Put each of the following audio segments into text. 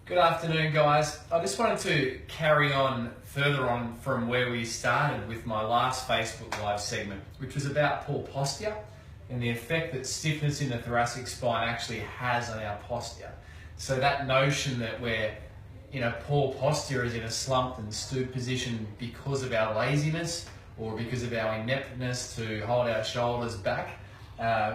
Good afternoon, guys. I just wanted to carry on further on from where we started with my last Facebook Live segment, which was about poor posture and the effect that stiffness in the thoracic spine actually has on our posture. So that notion that we're in a poor posture is in a slumped and stooped position because of our laziness or because of our ineptness to hold our shoulders back.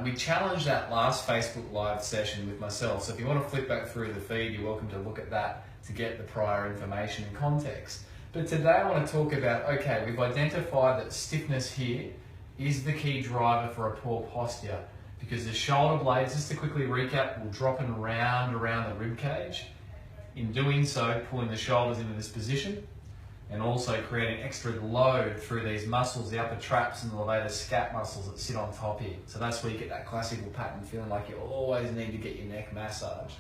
We challenged that last Facebook Live session with myself, so if you want to flip back through the feed, you're welcome to look at that to get the prior information and context. But today I want to talk about, okay, we've identified that stiffness here is the key driver for a poor posture because the shoulder blades, just to quickly recap, will drop and round around the rib cage. In doing so, pulling the shoulders into this position and also creating extra load through these muscles, the upper traps and the levator scap muscles that sit on top here. So that's where you get that classical pattern, feeling like you always need to get your neck massaged.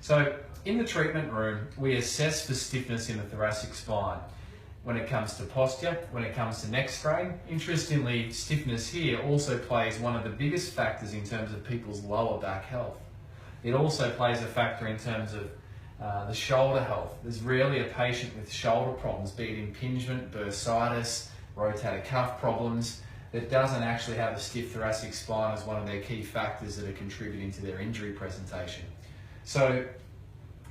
So in the treatment room, we assess for stiffness in the thoracic spine when it comes to posture, when it comes to neck strain. Interestingly, stiffness here also plays one of the biggest factors in terms of people's lower back health. It also plays a factor in terms of the shoulder health. There's rarely a patient with shoulder problems, be it impingement, bursitis, rotator cuff problems, that doesn't actually have a stiff thoracic spine as one of their key factors that are contributing to their injury presentation. So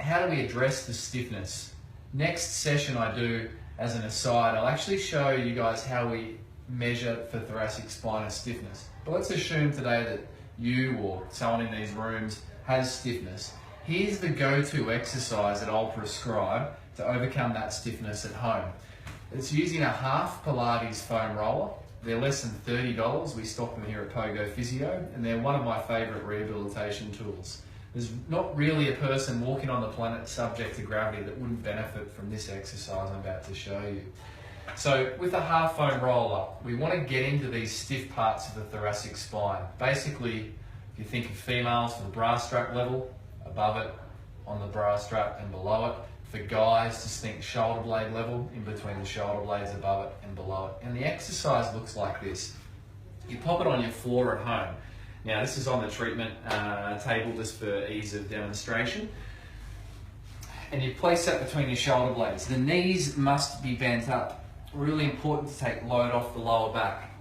how do we address the stiffness? Next session I do, as an aside, I'll actually show you guys how we measure for thoracic spinal stiffness. But let's assume today that you or someone in these rooms has stiffness. Here's the go-to exercise that I'll prescribe to overcome that stiffness at home. It's using a half Pilates foam roller. They're less than $30. We stock them here at Physio, and they're one of my favourite rehabilitation tools. There's not really a person walking on the planet subject to gravity that wouldn't benefit from this exercise I'm about to show you. So with a half foam roller, we want to get into these stiff parts of the thoracic spine. Basically, if you think of females to the bra strap level, above it, on the bra strap and below it. For guys, just think shoulder blade level, in between the shoulder blades, above it and below it. And the exercise looks like this. You pop it on your floor at home. Now this is on the treatment table just for ease of demonstration. And you place that between your shoulder blades. The knees must be bent up. Really important to take load off the lower back.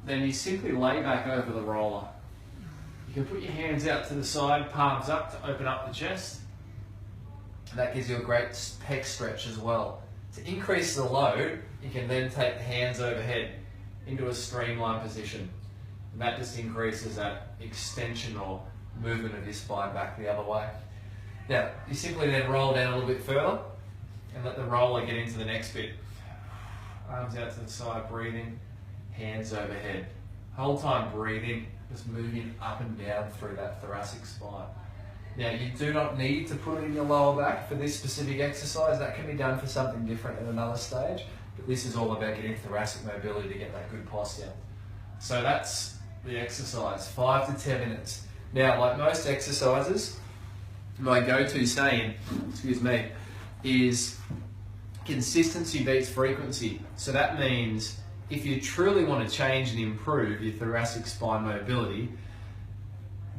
Then you simply lay back over the roller. You can put your hands out to the side, palms up to open up the chest. That gives you a great pec stretch as well. To increase the load, you can then take the hands overhead into a streamline position. And that just increases that extension or movement of your spine back the other way. Now, you simply then roll down a little bit further and let the roller get into the next bit. Arms out to the side, breathing, hands overhead. Whole time breathing, just moving up and down through that thoracic spine. Now, you do not need to put it in your lower back for this specific exercise. That can be done for something different at another stage, but this is all about getting thoracic mobility to get that good posture. So that's the exercise, 5 to 10 minutes. Now, like most exercises, my go-to saying, is consistency beats frequency. So that means if you truly want to change and improve your thoracic spine mobility,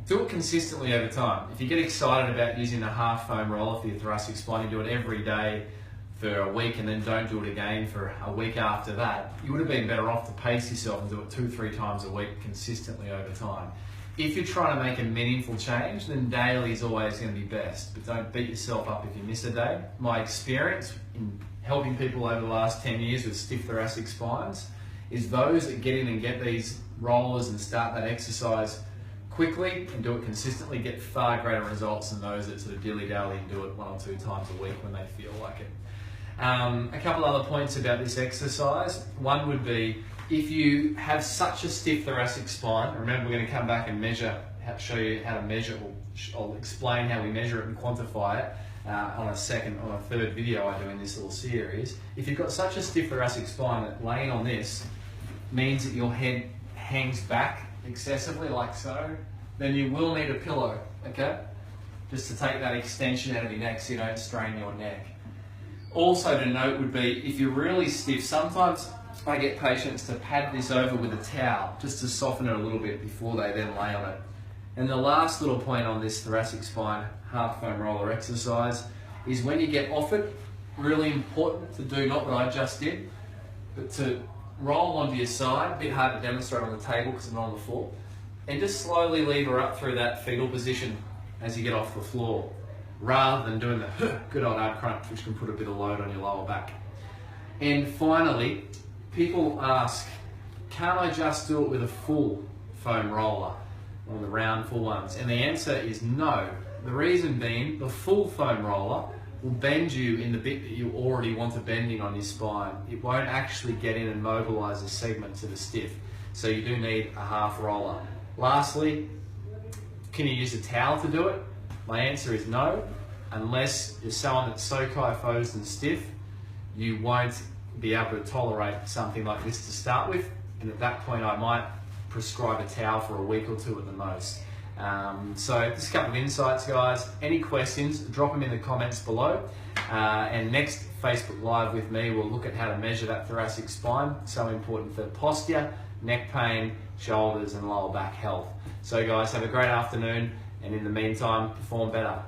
do it consistently over time. If you get excited about using a half foam roller for your thoracic spine, you do it every day for a week and then don't do it again for a week after that, you would have been better off to pace yourself and do it 2-3 times a week consistently over time. If you're trying to make a meaningful change, then daily is always going to be best, but don't beat yourself up if you miss a day. My experience in helping people over the last 10 years with stiff thoracic spines is those that get in and get these rollers and start that exercise quickly and do it consistently get far greater results than those that sort of dilly-dally and do it 1 or 2 times a week when they feel like it. A couple other points about this exercise. One would be, if you have such a stiff thoracic spine, remember we're going to come back and measure, show you how to measure, I'll explain how we measure it and quantify it on a third video I do in this little series. If you've got such a stiff thoracic spine that laying on this means that your head hangs back excessively like so, then you will need a pillow, okay? Just to take that extension out of your neck so you don't strain your neck. Also to note would be, if you're really stiff, sometimes I get patients to pad this over with a towel just to soften it a little bit before they then lay on it. And the last little point on this thoracic spine half foam roller exercise is when you get off it, really important to do not what I just did, but to roll onto your side, a bit hard to demonstrate on the table because I'm not on the floor, and just slowly lever up through that fetal position as you get off the floor, rather than doing the good old ab crunch, which can put a bit of load on your lower back. And finally, people ask, can't I just do it with a full foam roller, one of the round full ones? And the answer is no. The reason being, the full foam roller will bend you in the bit that you already want to bend in on your spine. It won't actually get in and mobilise the segment to the stiff. So you do need a half roller. Lastly, can you use a towel to do it? My answer is no, unless you're someone that's so kyphosed and stiff, you won't be able to tolerate something like this to start with. And at that point, I might prescribe a towel for a week or two at the most. So just a couple of insights, guys. Any questions, drop them in the comments below. And next Facebook Live with me, we'll look at how to measure that thoracic spine. So important for posture, neck pain, shoulders and lower back health. So guys, have a great afternoon, and in the meantime, perform better.